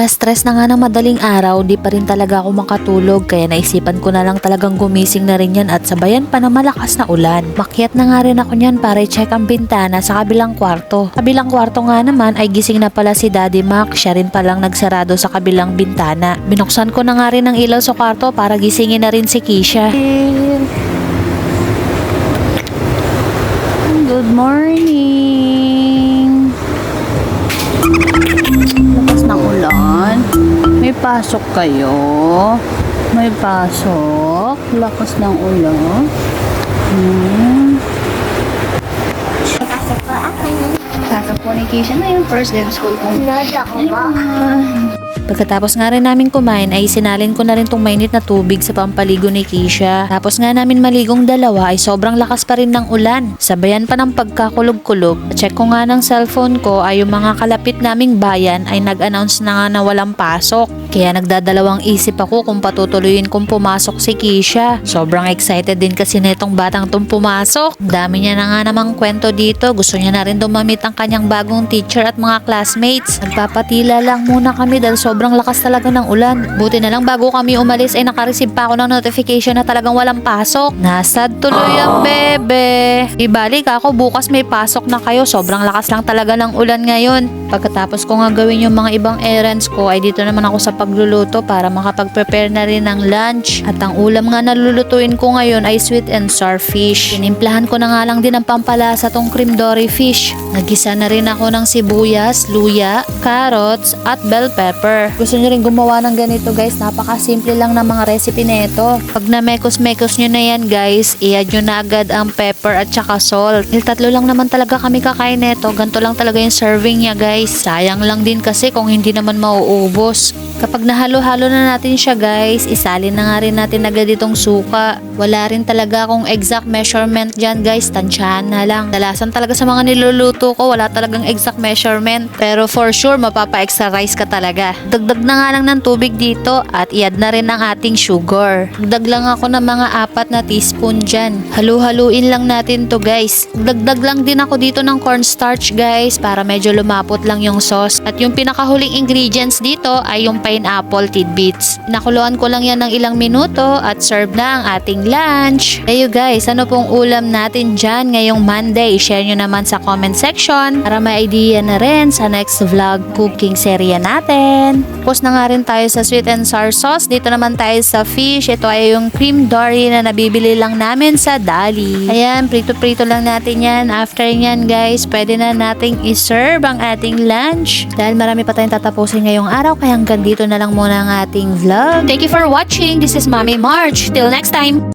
Na-stress na nga ng madaling araw, di pa rin talaga ako makatulog kaya naisipan ko na lang talagang gumising na rin yan at sabayan pa na malakas na ulan. Makyat na nga rin ako niyan para i-check ang bintana sa kabilang kwarto. Kabilang kwarto nga naman ay gising na pala si Daddy Mac, siya rin palang nagsarado sa kabilang bintana. Binuksan ko na nga rin ang ilaw sa kwarto para gisingin na rin si Keisha. Good morning! Lakas ng ulan. May pasok kayo? May pasok? Lakas ng ulan. Pasok po ako. Pasok po ni Keisha na yung first day of school ko. Nod ako po. Pagkatapos nga rin namin kumain ay sinalin ko na rin tong mainit na tubig sa pampaligo ni Keisha. Tapos nga namin maligong dalawa ay sobrang lakas pa rin ng ulan. Sabayan pa ng pagkakulog-kulog. Check ko nga ng cellphone ko ay yung mga kalapit naming bayan ay nag-announce na nga na walang pasok. Kaya nagdadalawang isip ako kung patutuloyin kong pumasok si Keisha. Sobrang excited din kasi nitong batang tong pumasok. Dami niya na nga namang kwento dito. Gusto niya na rin dumamit ang kanyang bagong teacher at mga classmates. Nagpapatila lang muna kami dahil sobrang lakas talaga ng ulan. Buti na lang bago kami umalis ay nakareceive pa ako ng notification na talagang walang pasok. Nasad tuloy ang bebe. Ibalik ako bukas may pasok na kayo. Sobrang lakas lang talaga ng ulan ngayon. Pagkatapos ko nga gawin yung mga ibang errands ko ay dito naman ako sa pagluluto para makapag-prepare na rin ng lunch. At ang ulam nga na lulutuin ko ngayon ay sweet and sour fish. Tinimplahan ko na nga lang din ang pampalasa tong cream dory fish. Nagisa na rin ako ng sibuyas, luya, carrots at bell pepper. Gusto nyo rin gumawa ng ganito guys, napakasimple lang ng mga recipe na ito. Pag na-mekos-mekos nyo na yan guys, i-add nyo na agad ang pepper at saka salt. Tatlo lang naman talaga kami kakain nito, ganito lang talaga yung serving niya guys. Sayang lang din kasi kung hindi naman mauubos. Kapag nahalo-halo na natin siya guys, isalin na nga rin natin agad itong suka. Wala rin talaga akong exact measurement dyan guys, tansyahan na lang. Dalasan talaga sa mga niluluto ko, wala talagang exact measurement. Pero for sure, mapapa-extra rice ka talaga. Dagdag na nga lang ng tubig dito at i-add na rin ang ating sugar. Dagdag lang ako ng mga 4 na teaspoon dyan. Halu-haluin lang natin to guys. Dagdag lang din ako dito ng cornstarch guys para medyo lumapot lang yung sauce. At yung pinakahuling ingredients dito ay yung pineapple tidbits. Nakuluan ko lang yan ng ilang minuto at serve na ang ating lunch. Ayo guys, ano pong ulam natin dyan ngayong Monday? Share nyo naman sa comment section para may idea na rin sa next vlog cooking serya natin. Tapos na nga rin tayo sa sweet and sour sauce. Dito naman tayo sa fish. Ito ay yung cream dory na nabibili lang namin sa Dali. Ayan, prito-prito lang natin yan. After nyan guys, pwede na nating iserve ang ating lunch. Dahil marami pa tayong tatapusin ngayong araw, kaya hanggang dito na lang muna ang ating vlog. Thank you for watching. This is Mommy March. Till next time!